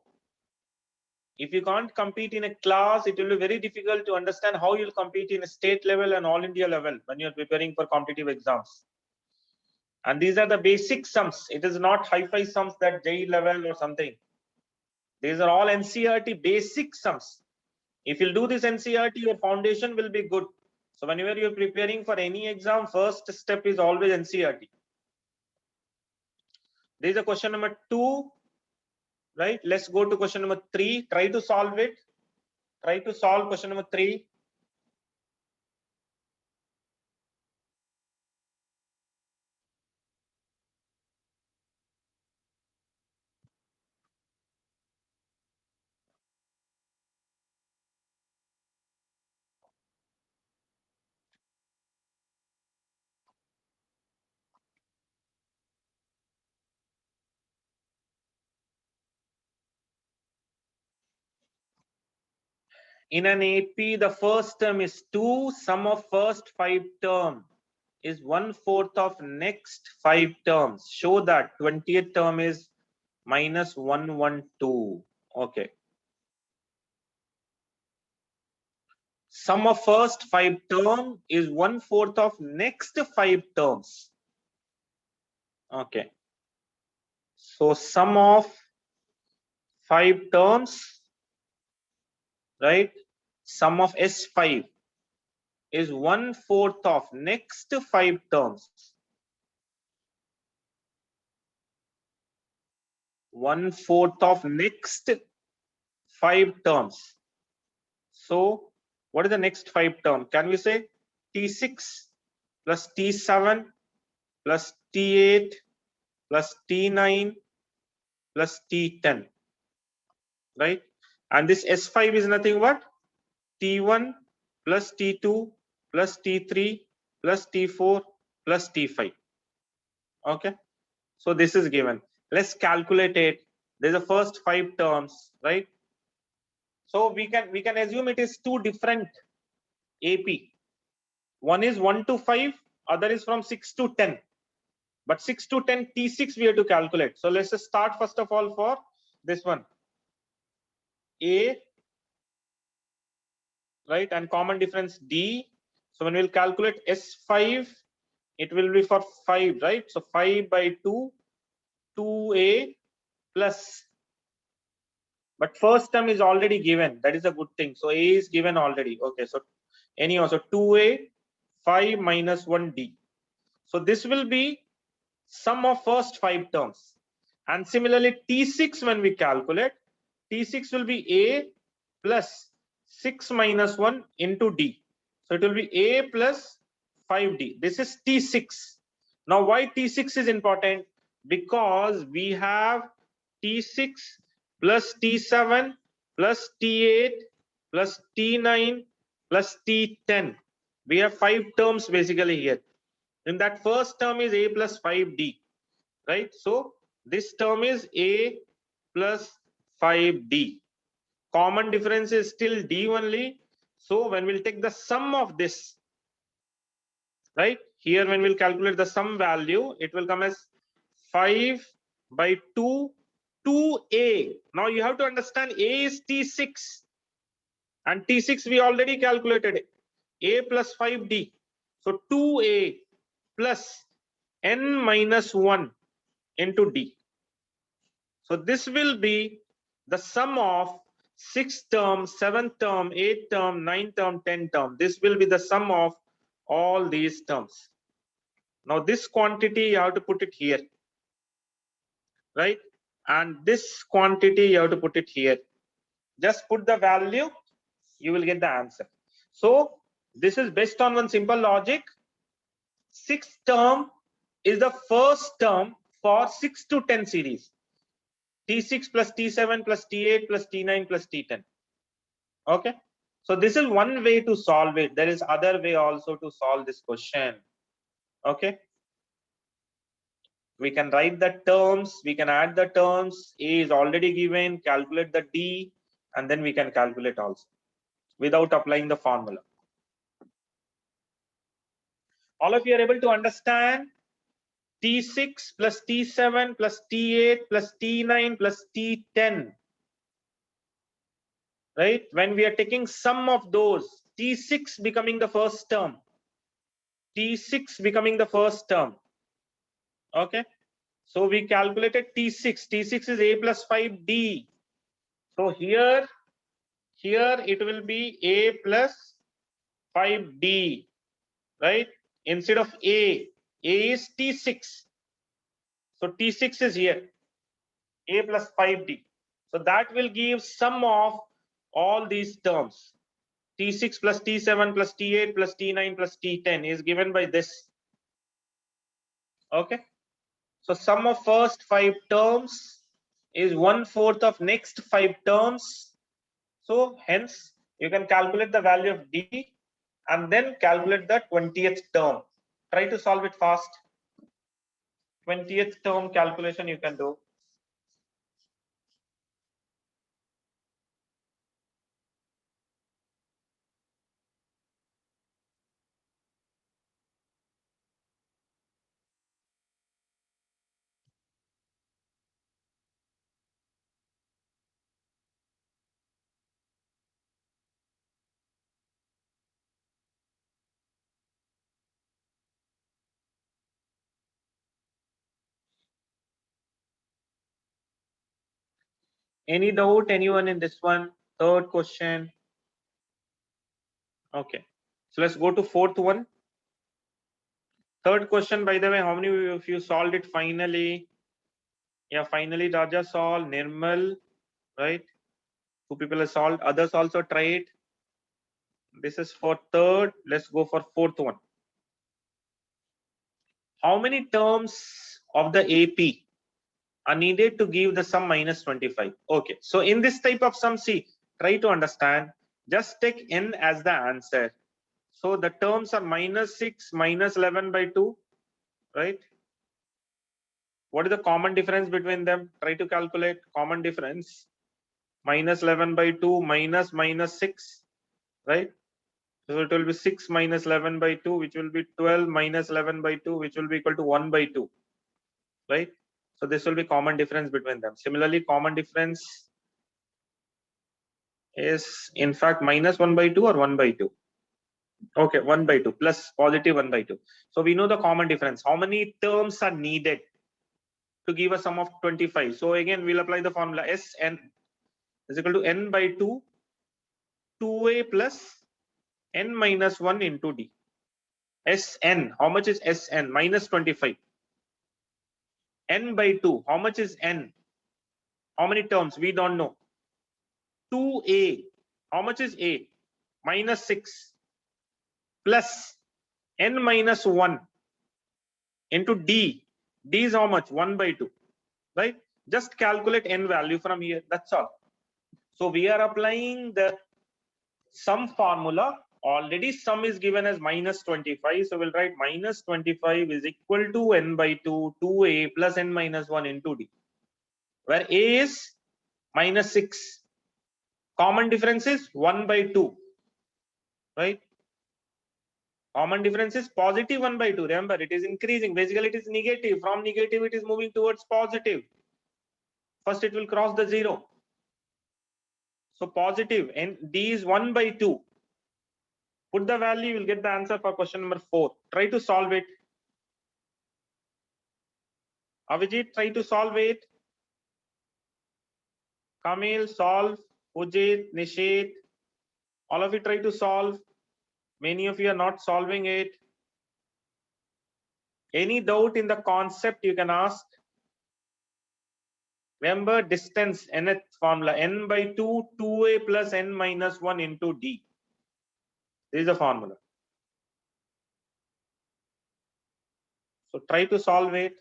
If you can't compete in a class, it will be very difficult to understand how you'll compete in a state level and all India level when you're preparing for competitive exams. And these are the basic sums. It is not hi-fi sums that JEE level or something. These are all NCERT basic sums. If you'll do this NCERT, your foundation will be good. So whenever you're preparing for any exam, first step is always NCERT. There is a question number 2. Right? Let's go to question number 3. Try to solve it. Try to solve question number 3. In an AP, the first term is 2. Sum of first 5 term is 1/4 of next 5 terms. Show that 20th term is minus 112. Okay. Sum of first 5 term is 1/4 of next 5 terms. Okay. So sum of 5 terms, right? Sum of S5 is 1/4 of next 5 terms. 1/4 of next 5 terms. So what is the next 5 term? Can we say T6 plus T7 plus T8 plus T9 plus T10, right? And this S5 is nothing but T1 plus T2 plus T3 plus T4 plus T5. Okay, so this is given. Let's calculate it. There's the first 5 terms, right? So we can assume it is 2 different AP. One is 1 to 5, other is from 6 to 10. But 6 to 10 T6 we have to calculate. So let's just start first of all for this one. A, right, and common difference D. So when we'll calculate S5, it will be for 5, right? So 5 by 2, 2A plus. But first term is already given. That is a good thing. So A is given already. Okay, so anyhow, so 2A, 5 minus 1D. So this will be sum of first 5 terms. And similarly, T6 when we calculate, T6 will be A plus 6 minus 1 into D. So it will be A plus 5D. This is T6. Now why T6 is important? Because we have T6 plus T7 plus T8 plus T9 plus T10. We have 5 terms basically here. In that first term is A plus 5D, right? So this term is A plus 5D. Common difference is still D only. So when we'll take the sum of this, right? Here when we'll calculate the sum value, it will come as 5 by 2, 2A. Now you have to understand A is T6 and T6 we already calculated it. A plus 5D. So 2A plus N minus 1 into D. So this will be the sum of 6th term, 7th term, 8th term, 9th term, 10th term. This will be the sum of all these terms. Now this quantity you have to put it here, right? And this quantity you have to put it here. Just put the value, you will get the answer. So this is based on one simple logic. 6th term is the first term for 6 to 10 series. T6 plus T7 plus T8 plus T9 plus T10. Okay, so this is one way to solve it. There is other way also to solve this question. Okay, we can write the terms, we can add the terms. A is already given, calculate the D, and then we can calculate also without applying the formula. All of you are able to understand? T6 plus T7 plus T8 plus T9 plus T10. Right? When we are taking sum of those, T6 becoming the first term. T6 becoming the first term. Okay. So we calculated T6. T6 is A plus 5D. So here it will be A plus 5D. Right? Instead of A is T6. So T6 is here. A plus 5D. So that will give sum of all these terms. T6 plus T7 plus T8 plus T9 plus T10 is given by this. Okay. So sum of first 5 terms is 1/4 of next 5 terms. So hence you can calculate the value of D and then calculate the 20th term. Try to solve it fast. 20th term calculation you can do. Any doubt, anyone in this one? Third question. Okay. So let's go to fourth one. Third question, by the way, how many of you solved it finally? Yeah, finally Raja solved, Nirmal, right? 2 people have solved, others also tried. This is for third. Let's go for fourth one. How many terms of the AP are needed to give the sum minus 25? Okay, so in this type of sum, see, try to understand, just take n as the answer. So the terms are minus 6 minus 11 by 2, right? What is the common difference between them? Try to calculate common difference. Minus 11 by 2 minus minus 6, right? So it will be 6 minus 11 by 2, which will be 12 minus 11 by 2, which will be equal to 1 by 2, right? So this will be common difference between them. Similarly, common difference is in fact minus 1 by 2 or 1 by 2. Okay, 1 by 2 plus positive 1 by 2. So we know the common difference. How many terms are needed to give a sum of 25? So again, we'll apply the formula Sn is equal to n by 2, 2a plus n minus 1 into d. Sn, how much is Sn? Minus 25. N by 2, how much is n? How many terms? We don't know. 2a, how much is a? Minus 6 plus n minus 1 into d. D is how much? 1 by 2, right? Just calculate n value from here. That's all. So we are applying the sum formula. Already sum is given as minus 25. So we'll write minus 25 is equal to n by 2, 2a plus n minus 1 into d, where a is minus 6. Common difference is 1 by 2, right? Common difference is positive 1 by 2. Remember, it is increasing. Basically, it is negative. From negative, it is moving towards positive. First, it will cross the 0. So positive, and d is 1 by 2. Put the value, you will get the answer for question number 4. Try to solve it. Avijit, try to solve it. Kamil, solve. Ujit, Nishit, all of you try to solve. Many of you are not solving it. Any doubt in the concept you can ask. Remember distance, nth formula, n by 2, 2a plus n minus 1 into d. This is the formula. So try to solve it.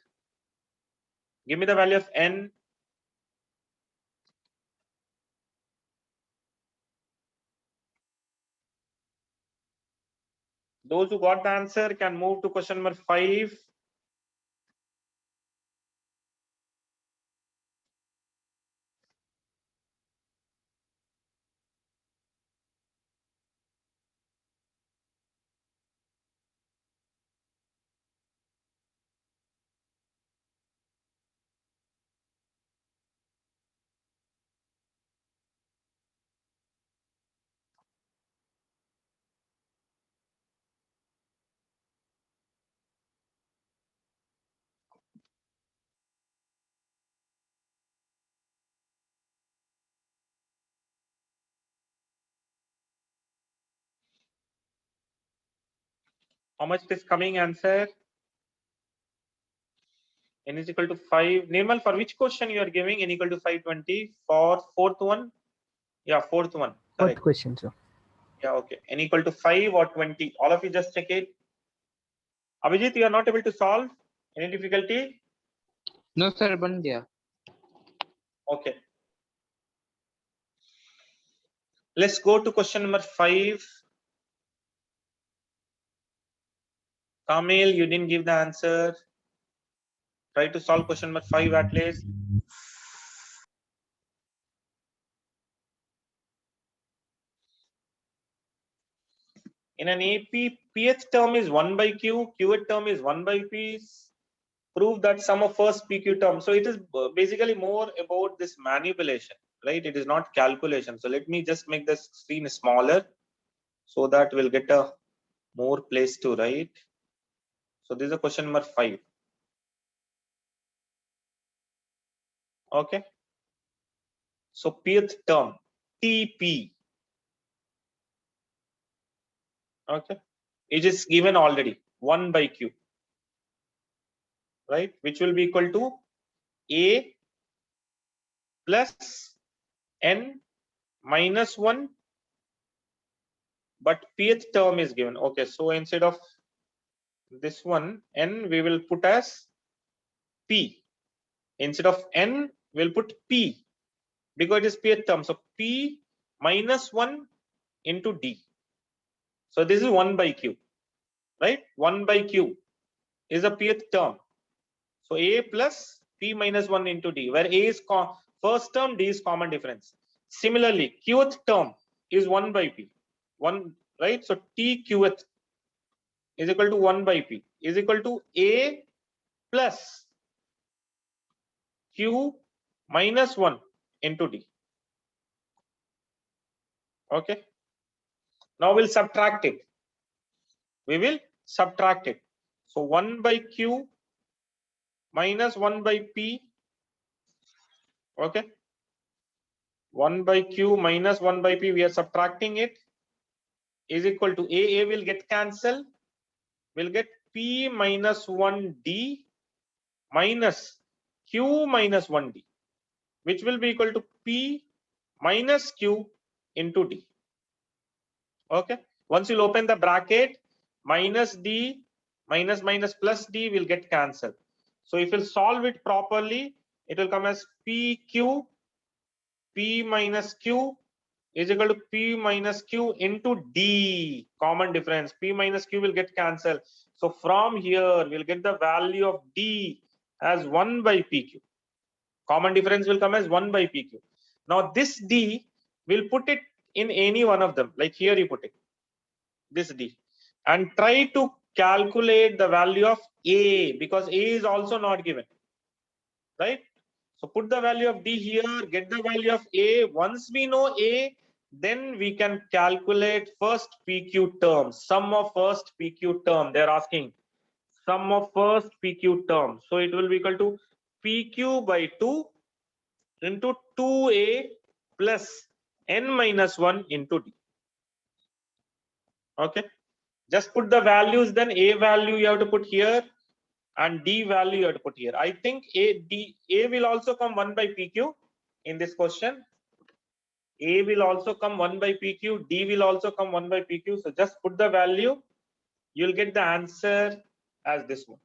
Give me the value of n. Those who got the answer can move to question number 5. How much is coming answer? N is equal to 5. Nirmal, for which question you are giving n equal to 520? For fourth one? Yeah, fourth one. Correct. Fourth question, sir. Yeah, okay. N equal to 5 or 20. All of you just check it. Abhijit, you are not able to solve? Any difficulty? No, sir, बन गया. Okay. Let's go to question number 5. Kamil, you didn't give the answer. Try to solve question number 5 at least. In an AP, pth term is 1 by q, qth term is 1 by p. Prove that sum of first pq term. So it is basically more about this manipulation, right? It is not calculation. So let me just make the screen smaller so that we'll get a more place to write. So this is a question number 5. Okay. So pth term, TP. Okay, it is given already 1 by q, right, which will be equal to a plus n minus 1, but pth term is given. Okay, so instead of this one n, we will put as p. Instead of n, we'll put p because it is pth term. So p minus 1 into d. So this is 1 by q, right? 1 by q is a pth term. So a plus p minus 1 into d, where a is first term, d is common difference. Similarly, qth term is 1 by p. 1, right? So t qth is equal to 1 by p is equal to a plus q minus 1 into d. Okay. Now we'll subtract it. We will subtract it. So 1 by q minus 1 by p. Okay. 1 by q minus 1 by p, we are subtracting it, is equal to a will get cancelled. We'll get p minus 1d minus q minus 1d, which will be equal to p minus q into d. Okay. Once you'll open the bracket, minus d minus minus plus d will get cancelled. So if you'll solve it properly, it will come as pq p minus q is equal to p minus q into d, common difference. P minus q will get cancelled. So from here, we'll get the value of d as 1 by pq. Common difference will come as 1 by pq. Now this d, we'll put it in any one of them. Like here you put it, this d. And try to calculate the value of a, because a is also not given, right? So put the value of d here, get the value of a. Once we know a, then we can calculate first PQ term, sum of first PQ term. They're asking sum of first PQ term. So it will be equal to PQ by 2 into 2a plus n minus 1 into d. Okay. Just put the values, then a value you have to put here and d value you have to put here. I think a will also come 1 by PQ in this question. A will also come 1 by PQ, D will also come 1 by PQ. So just put the value, you'll get the answer as this one.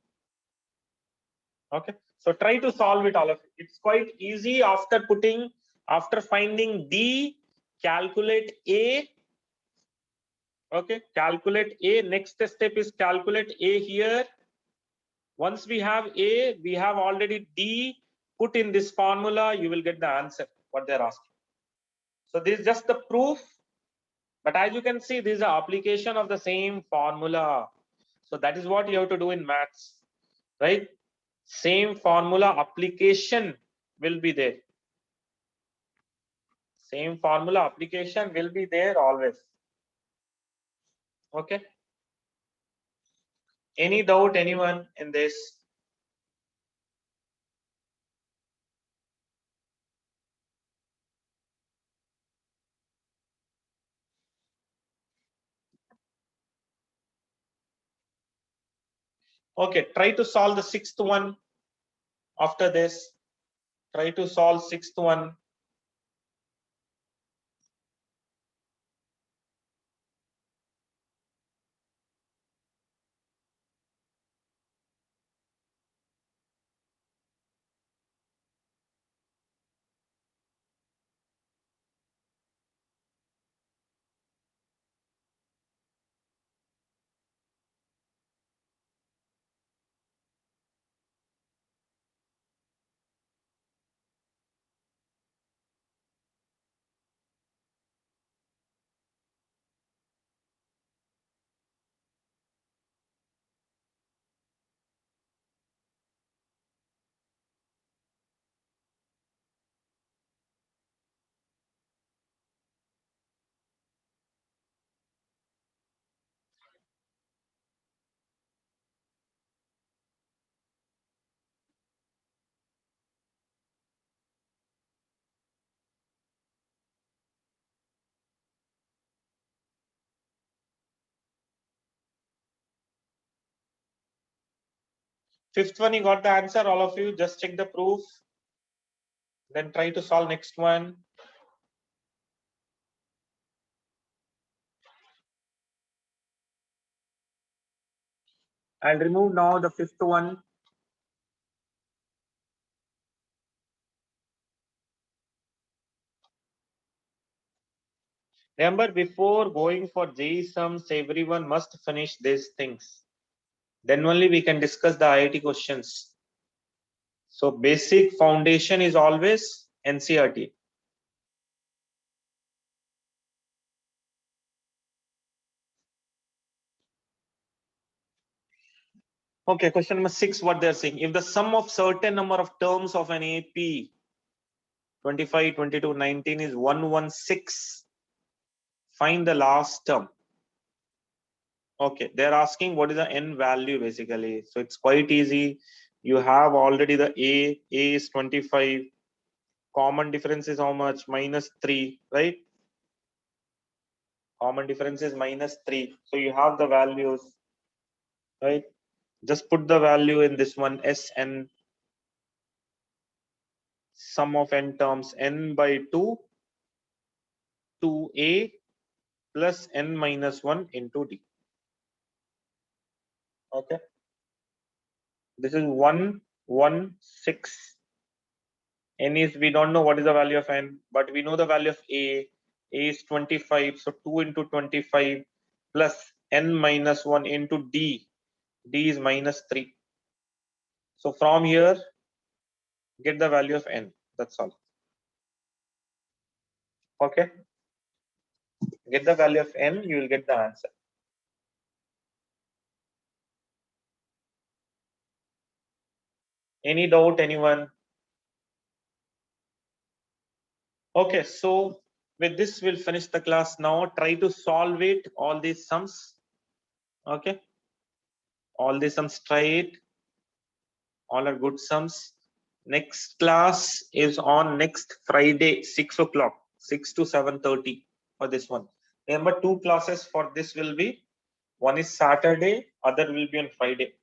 Okay. So try to solve it all of it. It's quite easy. After finding D, calculate A. Okay. Calculate A. Next step is calculate A here. Once we have A, we have already D. Put in this formula, you will get the answer, what they're asking. So this is just the proof. But as you can see, this is an application of the same formula. So that is what you have to do in maths, right? Same formula application will be there. Same formula application will be there always. Okay. Any doubt, anyone in this? Okay, try to solve the sixth one after this. Try to solve sixth one. Fifth one, you got the answer, all of you. Just check the proof. Then try to solve next one. I'll remove now the fifth one. Remember, before going for JEE sums, everyone must finish these things. Then only we can discuss the IIT questions. So basic foundation is always NCERT. Okay, question number 6, what they're saying. If the sum of certain number of terms of an AP 25, 22, 19 is 116, find the last term. Okay, they're asking what is the n value basically. So it's quite easy. You have already the A is 25. Common difference is how much? -3, right? Common difference is -3. So you have the values, right? Just put the value in this one, Sn, sum of n terms, n by 2, 2a plus n minus 1 into d. Okay. This is 1, 1, 6. N is, we don't know what is the value of n, but we know the value of a. A is 25. So 2 into 25 plus n minus 1 into d. D is -3. So from here, get the value of n. That's all. Okay. Get the value of n, you will get the answer. Any doubt, anyone? Okay, so with this, we'll finish the class now. Try to solve it, all these sums. Okay. All these sums, try it. All are good sums. Next class is on next Friday, 6 o'clock, 6 to 7:30 for this one. Remember, 2 classes for this will be, one is Saturday, other will be on Friday.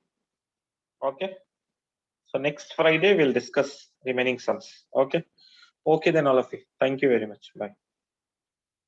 Okay. So next Friday, we'll discuss remaining sums. Okay. Okay, then all of you. Thank you very much. Bye.